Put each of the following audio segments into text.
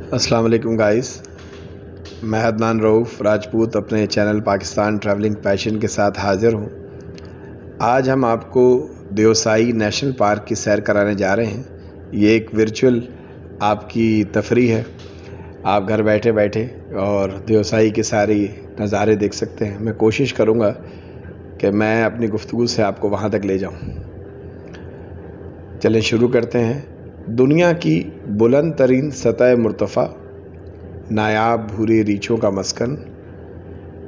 अस्सलाम वालेकुम गाइस, मैं अदनान रऊफ़ राजपूत अपने चैनल पाकिस्तान ट्रैवलिंग पैशन के साथ हाज़िर हूँ। आज हम आपको देवसाई नेशनल पार्क की सैर कराने जा रहे हैं। ये एक वर्चुअल आपकी तफरीह है। आप घर बैठे बैठे और देवसाई के सारे नज़ारे देख सकते हैं। मैं कोशिश करूँगा कि मैं अपनी गुफ्तगू से आपको वहाँ तक ले जाऊँ। चलें शुरू करते हैं। दुनिया की बुलंद तरीन सतह मुर्तफ़ा, नायाब भूरे रीछों का मस्कन,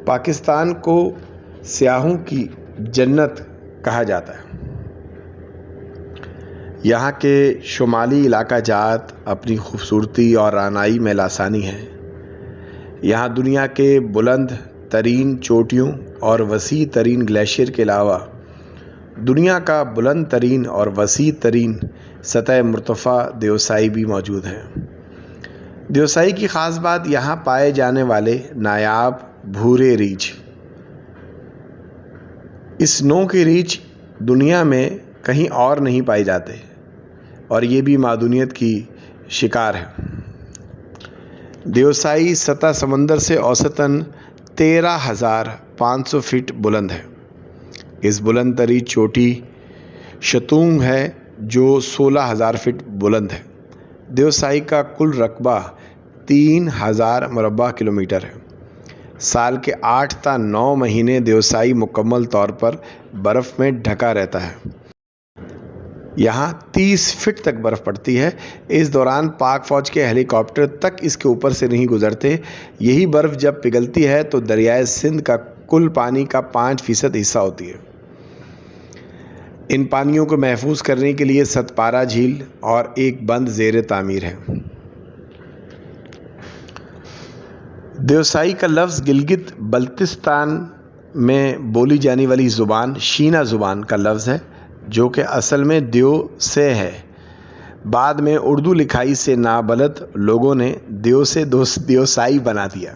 पाकिस्तान को सियाहों की जन्नत कहा जाता है। यहाँ के शुमाली इलाका जात अपनी खूबसूरती और रानाई में लासानी हैं। यहाँ दुनिया के बुलंद तरीन चोटियों और वसी तरीन ग्लेशियर के अलावा दुनिया का बुलंद तरीन और वसी तरीन सतह मुर्तफ़ा देवसाई भी मौजूद है। देवसाई की ख़ास बात यहाँ पाए जाने वाले नायाब भूरे रीछ। इस नौ के रीछ दुनिया में कहीं और नहीं पाए जाते और ये भी मादूनियत की शिकार है। देवसाई सतह समंदर से औसतन 13,500 फीट बुलंद है। इस बुलंद तरीन चोटी शतूंग है जो 16,000 फीट बुलंद है। देवसाई का कुल रकबा 3,000 मुरब्बा किलोमीटर है। साल के 8 ता 9 महीने देवसाई मुकम्मल तौर पर बर्फ़ में ढका रहता है। यहाँ 30 फीट तक बर्फ़ पड़ती है। इस दौरान पाक फ़ौज के हेलीकॉप्टर तक इसके ऊपर से नहीं गुजरते। यही बर्फ़ जब पिघलती है तो दरियाए सिंध का कुल पानी का 5% हिस्सा होती है। इन पानियों को महफूज करने के लिए सतपारा झील और एक बंद ज़ेर तामीर है। देवसाई का लफ्ज़ गिलगित बल्तिस्तान में बोली जाने वाली ज़ुबान शीना ज़ुबान का लफ्ज़ है, जो कि असल में देव से है। बाद में उर्दू लिखाई से नाबलद लोगों ने देव से देवसाई बना दिया।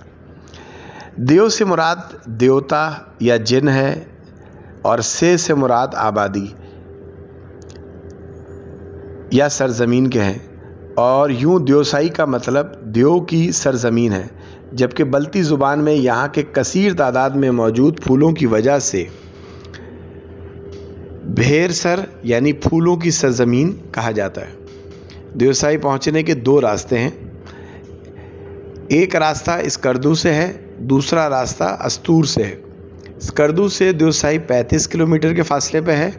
देव से मुराद देवता या जिन है और से मुराद आबादी या सरजमीन के हैं और यूं देवसाई का मतलब देव की सरजमीन है, जबकि बल्ती ज़ुबान में यहाँ के कसीर तादाद में मौजूद फूलों की वजह से भेर सर यानी फूलों की सरजमीन कहा जाता है। देवसाई पहुँचने के 2 रास्ते हैं। एक रास्ता स्कर्दू से है, दूसरा रास्ता अस्तूर से है। स्कर्दू से देवसाई 35 किलोमीटर के फासले पर है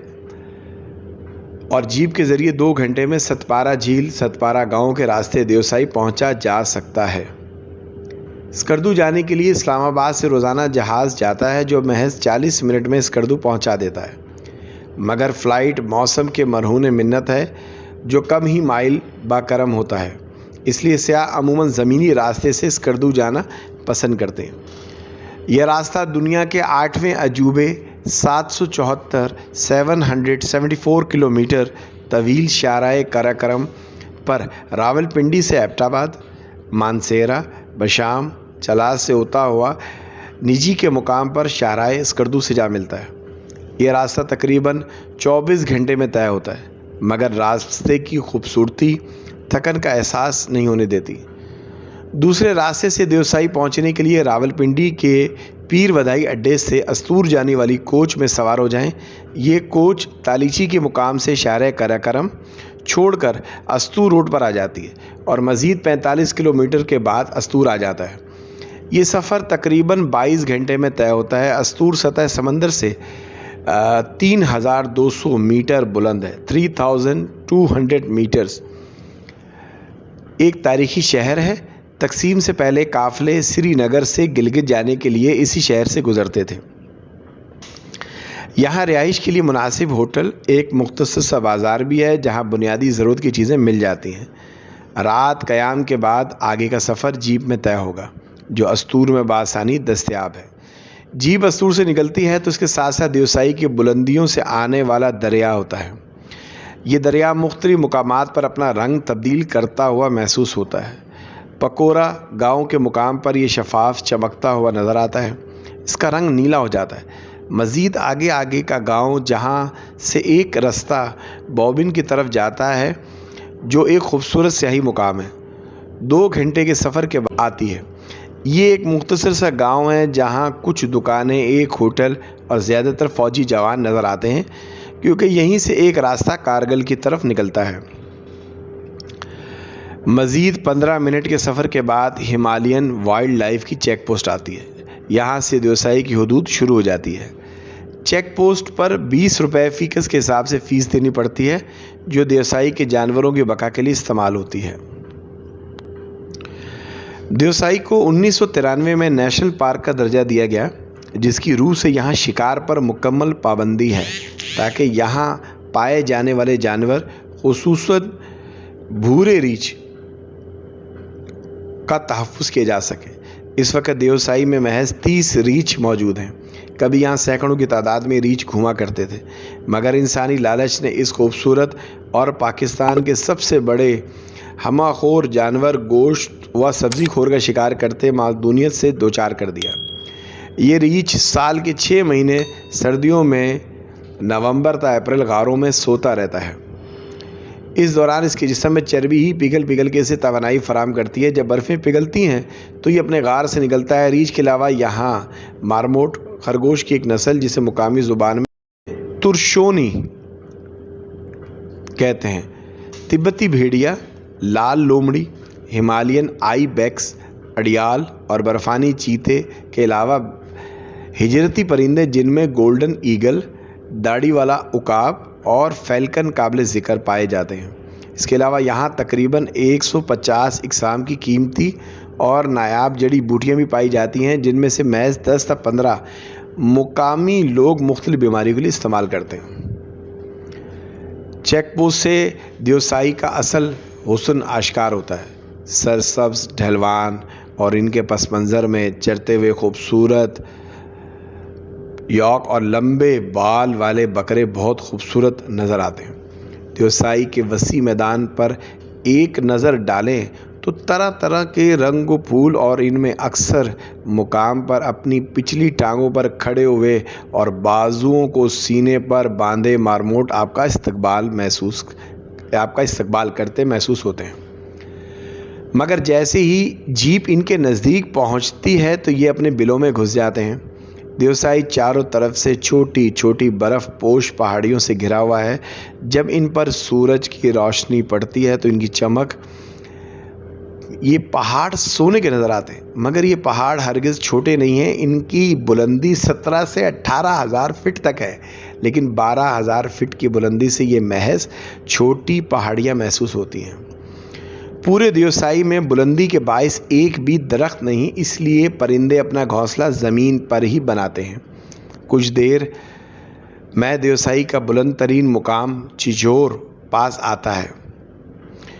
और जीप के ज़रिए 2 घंटे में सतपारा झील सतपारा गांव के रास्ते देवसाई पहुंचा जा सकता है। स्कर्दू जाने के लिए इस्लामाबाद से रोज़ाना जहाज़ जाता है जो महज 40 मिनट में स्कर्दू पहुंचा देता है, मगर फ़्लाइट मौसम के मरहून मिन्नत है जो कम ही माइल बाकरम होता है। इसलिए सियाह अमूमन ज़मीनी रास्ते से स्कर्दू जाना पसंद करते हैं। यह रास्ता दुनिया के 8वें अजूबे 774 किलोमीटर तवील शाराए कराकरम पर रावलपिंडी से एबटाबाद, मानसेरा, बशाम, चलास से होता हुआ निजी के मुकाम पर शाराए स्कर्दू से जा मिलता है। यह रास्ता तकरीबन 24 घंटे में तय होता है, मगर रास्ते की खूबसूरती थकन का एहसास नहीं होने देती। दूसरे रास्ते से देवसाई पहुंचने के लिए रावलपिंडी के पीर वधाई अड्डे से अस्तूर जाने वाली कोच में सवार हो जाएं। ये कोच तालीची के मुकाम से शारे कराकरम छोड़कर अस्तूर रोड पर आ जाती है और मज़ीद 45 किलोमीटर के बाद अस्तूर आ जाता है। ये सफ़र तकरीबन 22 घंटे में तय होता है। अस्तूर सतह समंदर से 3,200 मीटर बुलंद है, 3,200 मीटर्स। एक तारीखी शहर है। तकसीम से पहले काफ़िले श्रीनगर से गिलगित जाने के लिए इसी शहर से गुज़रते थे। यहाँ रिहाइश के लिए मुनासिब होटल, एक मुख्तसर सा बाज़ार भी है जहाँ बुनियादी ज़रूरत की चीज़ें मिल जाती हैं। रात क़याम के बाद आगे का सफ़र जीप में तय होगा जो अस्तूर में बासानी दस्तयाब है। जीप अस्तूर से निकलती है तो इसके साथ साथ देवसाई की बुलंदियों से आने वाला दरिया होता है। ये दरिया मुख्तलिफ मुकामात पर अपना रंग तब्दील करता हुआ महसूस होता है। पकोरा गांव के मुकाम पर यह शफाफ चमकता हुआ नज़र आता है। इसका रंग नीला हो जाता है। मज़ीद आगे का गांव जहां से एक रास्ता बॉबिन की तरफ जाता है जो एक खूबसूरत स्याही मुकाम है। 2 घंटे के सफ़र के बाद आती है। ये एक मुख्तसर सा गांव है जहां कुछ दुकानें, एक होटल और ज़्यादातर फ़ौजी जवान नज़र आते हैं, क्योंकि यहीं से एक रास्ता कारगिल की तरफ निकलता है। मज़ीद 15 मिनट के सफ़र के बाद हिमालयन वाइल्ड लाइफ की चेक पोस्ट आती है। यहाँ से देवसाई की हदूद शुरू हो जाती है। चेक पोस्ट पर 20 रुपये फ़ी गज़ के हिसाब से फ़ीस देनी पड़ती है, जो देवसाई के जानवरों की बका के लिए इस्तेमाल होती है। देवसाई को 1993 में नेशनल पार्क का दर्जा दिया गया, जिसकी रूह से यहाँ शिकार पर मुकम्मल पाबंदी है, ताकि यहाँ पाए जाने वाले जानवर, खुसूसन भूरे रीछ का तहफ़्फ़ुज़ किया जा सके। इस वक्त देवसाई में महज 30 रीछ मौजूद हैं। कभी यहाँ सैकड़ों की तादाद में रीछ घूमा करते थे, मगर इंसानी लालच ने इस खूबसूरत और पाकिस्तान के सबसे बड़े हमाखोर जानवर, गोश्त व सब्ज़ी खोर का शिकार करते मादूनियत से दो चार कर दिया। ये रीछ साल के 6 महीने सर्दियों में नवंबर से अप्रैल गारों में सोता रहता है। इस दौरान इसके जिस्म में चर्बी ही पिघल के इसे तवानाई फराम करती है। जब बर्फ़ें पिघलती हैं तो ये अपने गार से निकलता है। रीछ के अलावा यहाँ मार्मोट खरगोश की एक नस्ल, जिसे मुकामी ज़ुबान में तुरशोनी कहते हैं, तिब्बती भेड़िया, लाल लोमड़ी, हिमालयन आई बेक्स, अडियाल और बर्फ़ानी चीते के अलावा हिजरती परिंदे जिनमें गोल्डन ईगल, दाढ़ी वाला उकाब और फैल्कन काबिल ज़िक्र पाए जाते हैं। इसके अलावा यहाँ तकरीबन 150 इक़साम की कीमती और नायाब जड़ी बूटियाँ भी पाई जाती हैं, जिनमें से महज 10 से 15 मुकामी लोग मुख्तलिफ बीमारियों के लिए इस्तेमाल करते हैं। चेक पोस्ट से देवसाई का असल हुस्न आश्कार होता है। सरसब्ज ढलवान और इनके पस मंज़र में चरते हुए खूबसूरत यॉक और लंबे बाल वाले बकरे बहुत खूबसूरत नज़र आते हैं। देवसाई के वसी मैदान पर एक नज़र डालें तो तरह तरह के रंग व फूल, और इनमें अक्सर मुकाम पर अपनी पिछली टांगों पर खड़े हुए और बाजुओं को सीने पर बांधे मार्मोट आपका इस्तकबाल करते महसूस होते हैं। मगर जैसे ही जीप इनके नज़दीक पहुंचती है तो ये अपने बिलों में घुस जाते हैं। देवसाई चारों तरफ से छोटी छोटी बर्फ़ पोश पहाड़ियों से घिरा हुआ है। जब इन पर सूरज की रोशनी पड़ती है तो इनकी चमक, ये पहाड़ सोने के नज़र आते हैं। मगर ये पहाड़ हरगिज़ छोटे नहीं हैं। इनकी बुलंदी 17 से 18,000 फीट तक है, लेकिन 12,000 फीट की बुलंदी से ये महज छोटी पहाड़ियाँ महसूस होती हैं। पूरे देवसाई में बुलंदी के बायस एक भी दरख्त नहीं, इसलिए परिंदे अपना घोंसला ज़मीन पर ही बनाते हैं। कुछ देर में देवसाई का बुलंद तरीन मुकाम चिचोर पास आता है।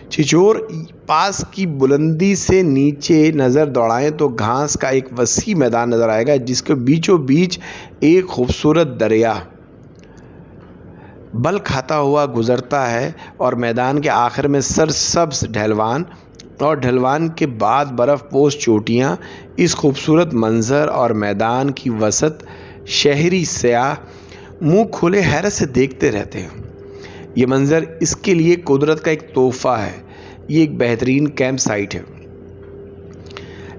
चिचोर पास की बुलंदी से नीचे नज़र दौड़ाएं तो घास का एक वसी मैदान नज़र आएगा, जिसके बीचों बीच एक खूबसूरत दरिया बल खाता हुआ गुजरता है, और मैदान के आखिर में सरसब्ज ढलवान और ढलवान के बाद बर्फ़ पोश चोटियाँ। इस खूबसूरत मंज़र और मैदान की वसत शहरी सयाह मुंह खोले हैरत से देखते रहते हैं। ये मंज़र इसके लिए कुदरत का एक तोहफ़ा है। ये एक बेहतरीन कैंप साइट है।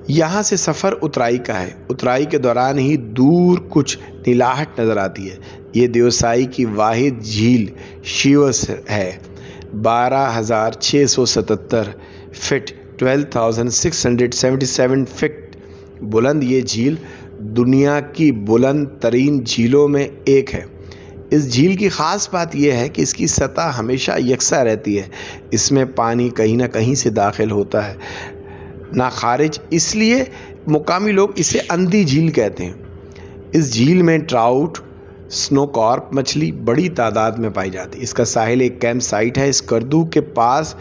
यहाँ से सफ़र उतराई का है। उतराई के दौरान ही दूर कुछ नीलाहट नज़र आती है। ये देवसाई की वाहिद झील शिवस है। 12,677 फीट 12,677 फीट बुलंद ये झील दुनिया की बुलंद तरीन झीलों में एक है। इस झील की ख़ास बात यह है कि इसकी सतह हमेशा यकसा रहती है। इसमें पानी कहीं ना कहीं से दाखिल होता है, ना खारिज, इसलिए मुकामी लोग इसे अंधी झील कहते हैं। इस झील में ट्राउट, स्नोकॉर्प मछली बड़ी तादाद में पाई जाती है। इसका साहिल एक कैंप साइट है। इस करदू के पास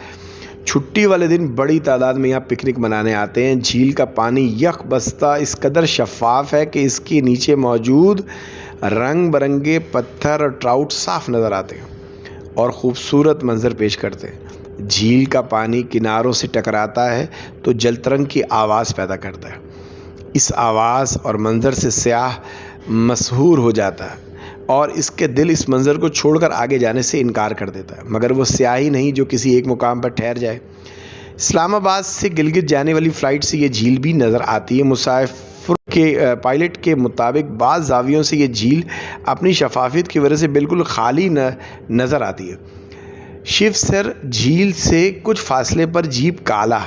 छुट्टी वाले दिन बड़ी तादाद में यहाँ पिकनिक मनाने आते हैं। झील का पानी यख बस्ता इस कदर शफाफ है कि इसके नीचे मौजूद रंग बिरंगे पत्थर और ट्राउट साफ नज़र आते हैं और ख़ूबसूरत मंजर पेश करते हैं। झील का पानी किनारों से टकराता है तो जलतरंग की आवाज़ पैदा करता है। इस आवाज़ और मंजर से सयाह मशहूर हो जाता है और इसके दिल इस मंजर को छोड़कर आगे जाने से इनकार कर देता है। मगर वो स्याही नहीं जो किसी एक मुकाम पर ठहर जाए। اسلام آباد سے گلگت جانے والی فلائٹ سے یہ جھیل بھی نظر آتی ہے۔ مسافر کے پائلٹ کے مطابق بعض زاویوں سے یہ جھیل اپنی شفافیت کی وجہ سے بالکل خالی نظر آتی ہے۔ شیو سر جھیل سے کچھ فاصلے پر جیپ کالا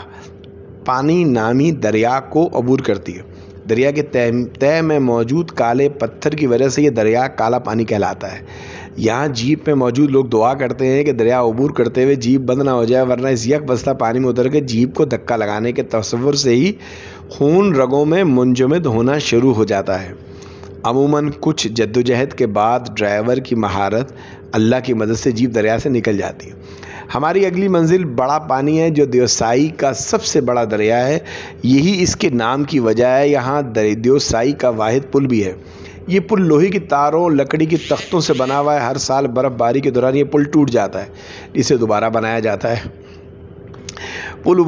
پانی نامی دریا کو عبور کرتی ہے۔ دریا کے تہہ میں موجود کالے پتھر کی وجہ سے یہ دریا کالا پانی کہلاتا ہے۔ یہاں جیپ میں موجود لوگ دعا کرتے ہیں کہ دریا عبور کرتے ہوئے جیپ بند نہ ہو جائے، ورنہ اس یک بستہ پانی میں اتر کے جیپ کو دھکا لگانے کے تصور سے ہی خون رگوں میں منجمد ہونا شروع ہو جاتا ہے۔ عموماً کچھ جدوجہد کے بعد ڈرائیور کی مہارت اللہ کی مدد سے جیپ دریا سے نکل جاتی ہے۔ ہماری اگلی منزل بڑا پانی ہے، جو دیوسائی کا سب سے بڑا دریا ہے۔ یہی اس کے نام کی وجہ ہے۔ یہاں دیوسائی کا واحد پل بھی ہے۔ یہ پل لوہے کی تاروں لکڑی کے تختوں سے بنا ہوا ہے۔ ہر سال برف باری کے دوران یہ پل ٹوٹ جاتا ہے، اسے دوبارہ بنایا جاتا ہے۔ پل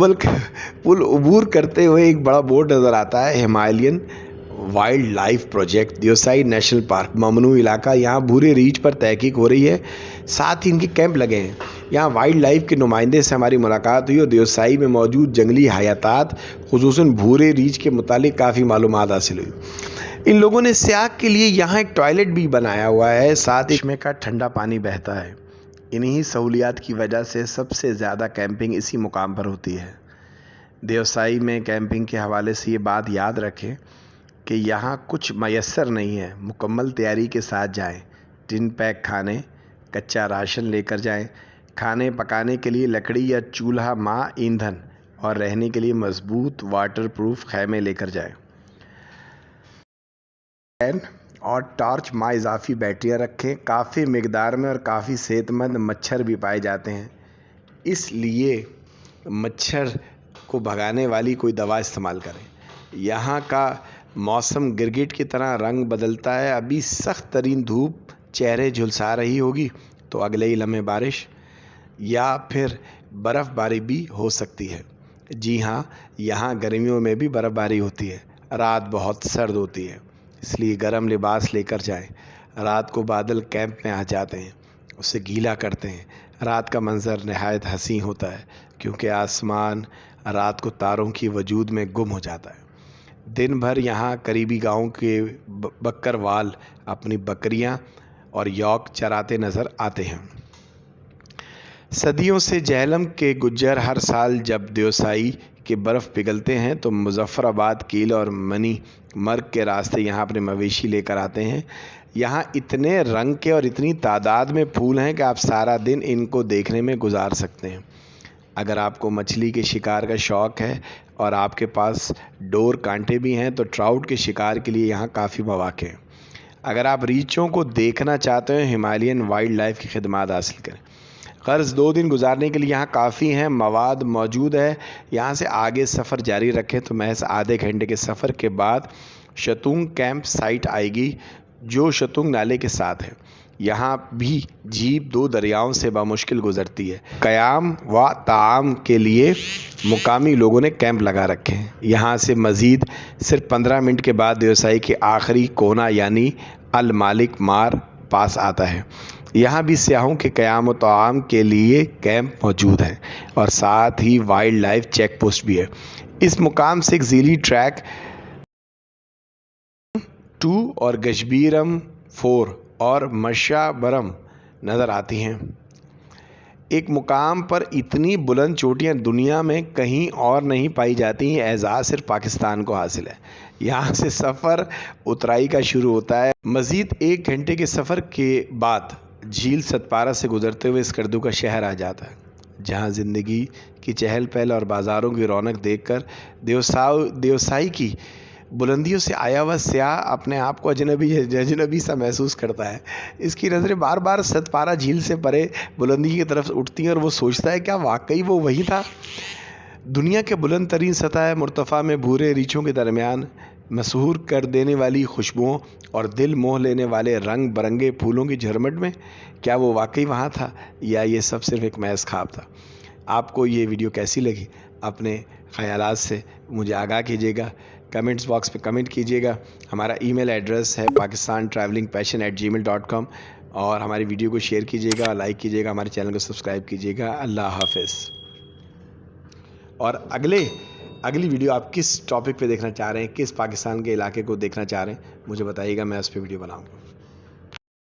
عبور کرتے ہوئے ایک بڑا بورڈ نظر آتا ہے، Himalayan wildlife project Deosai national park ممنوع علاقہ۔ یہاں بھورے ریچھ پر تحقیق ہو رہی ہے، ساتھ ہی ان کے کیمپ لگے ہیں۔ یہاں وائلڈ لائف کے نمائندے سے ہماری ملاقات ہوئی اور دیوسائی میں موجود جنگلی حیاتات خصوصاً بھورے ریچھ کے متعلق کافی معلومات حاصل ہوئی۔ ان لوگوں نے سیاح کے لیے یہاں ایک ٹوائلٹ بھی بنایا ہوا ہے، ساتھ ہی چشمے کا ٹھنڈا پانی بہتا ہے۔ انہی سہولیات کی وجہ سے سب سے زیادہ کیمپنگ اسی مقام پر ہوتی ہے۔ دیوسائی میں کیمپنگ کے حوالے سے یہ بات یاد رکھیں کہ یہاں کچھ میسر نہیں ہے، مکمل تیاری کے ساتھ جائیں۔ ٹن پیک کھانے، کچا راشن لے کر جائیں، کھانے پکانے کے لیے لکڑی یا چولہا ماں ایندھن، اور رہنے کے لیے مضبوط واٹر پروف خیمے لے کر جائیں۔ اور ٹارچ ماں اضافی بیٹریاں رکھیں۔ کافی مقدار میں اور کافی صحت مند مچھر بھی پائے جاتے ہیں، اس لیے مچھر کو بھگانے والی کوئی دوا استعمال کریں۔ یہاں کا موسم گرگٹ کی طرح رنگ بدلتا ہے۔ ابھی سخت ترین دھوپ چہرے جھلسا رہی ہوگی تو اگلے ہی لمحے بارش یا پھر برف باری بھی ہو سکتی ہے۔ جی ہاں، یہاں گرمیوں میں بھی برف باری ہوتی ہے۔ رات بہت سرد ہوتی ہے، اس لیے گرم لباس لے کر جائیں۔ رات کو بادل کیمپ میں آ جاتے ہیں، اسے گیلا کرتے ہیں۔ رات کا منظر نہایت حسین ہوتا ہے، کیونکہ آسمان رات کو تاروں کی وجود میں گم ہو جاتا ہے۔ دن بھر یہاں قریبی گاؤں کے بکروال اپنی بکریاں اور یوک چراتے نظر آتے ہیں۔ صدیوں سے جہلم کے گجر ہر سال جب دیوسائی کے برف پگھلتے ہیں تو مظفر آباد، کیل اور منی مرگ کے راستے یہاں اپنے مویشی لے کر آتے ہیں۔ یہاں اتنے رنگ کے اور اتنی تعداد میں پھول ہیں کہ آپ سارا دن ان کو دیکھنے میں گزار سکتے ہیں۔ اگر آپ کو مچھلی کے شکار کا شوق ہے اور آپ کے پاس ڈور کانٹے بھی ہیں تو ٹراؤٹ کے شکار کے لیے یہاں کافی مواقع ہیں۔ اگر آپ ریچھوں کو دیکھنا چاہتے ہیں، ہمالیین وائلڈ لائف کی خدمات حاصل کریں۔ غرض 2 دن گزارنے کے لیے یہاں کافی ہیں، مواد موجود ہے۔ یہاں سے آگے سفر جاری رکھیں تو محض آدھے گھنٹے کے سفر کے بعد شتونگ کیمپ سائٹ آئے گی، جو شتونگ نالے کے ساتھ ہے۔ یہاں بھی جیپ 2 دریاؤں سے بمشکل گزرتی ہے۔ قیام و طعام کے لیے مقامی لوگوں نے کیمپ لگا رکھے ہیں۔ یہاں سے مزید صرف 15 منٹ کے بعد دیوسائی کے آخری کونا یعنی المالک مار پاس آتا ہے۔ یہاں بھی سیاحوں کے قیام و طعام کے لیے کیمپ موجود ہیں اور ساتھ ہی وائلڈ لائف چیک پوسٹ بھی ہے۔ اس مقام سے ایک ذیلی ٹریک 2 اور گشبیرم 4 اور مشابرم نظر آتی ہیں۔ ایک مقام پر اتنی بلند چوٹیاں دنیا میں کہیں اور نہیں پائی جاتی ہیں، اعزاز صرف پاکستان کو حاصل ہے۔ یہاں سے سفر اترائی کا شروع ہوتا ہے۔ مزید 1 گھنٹے کے سفر کے بعد جھیل ستپارہ سے گزرتے ہوئے اسکردو کا شہر آ جاتا ہے، جہاں زندگی کی چہل پہل اور بازاروں کی رونق دیکھ کر دیوسائی کی بلندیوں سے آیا ہوا سیاح اپنے آپ کو اجنبی سا محسوس کرتا ہے۔ اس کی نظریں بار بار ستپارہ جھیل سے پرے بلندی کی طرف اٹھتی ہیں اور وہ سوچتا ہے کیا واقعی وہ وہی تھا؟ دنیا کے بلند ترین سطح مرتفع میں بھورے ریچھوں کے درمیان مسحور کر دینے والی خوشبوؤں اور دل موہ لینے والے رنگ برنگے پھولوں کی جھرمٹ میں کیا وہ واقعی وہاں تھا یا یہ سب صرف ایک محض خواب تھا؟ آپ کو یہ ویڈیو کیسی لگی؟ اپنے خیالات سے مجھے آگاہ کیجیے گا، کمنٹس باکس پہ کمنٹ کیجیے گا۔ ہمارا ای میل ایڈریس ہے pakistantravelingpassion@gmail.com، اور ہماری ویڈیو کو شیئر کیجیے گا، لائک کیجیے گا، ہمارے چینل کو سبسکرائب کیجیے گا۔ اللہ حافظ۔ اور اگلی ویڈیو آپ کس ٹاپک پہ دیکھنا چاہ رہے ہیں، کس پاکستان کے علاقے کو دیکھنا چاہ رہے ہیں، مجھے بتائیے گا، میں اس پہ ویڈیو بناؤں گا.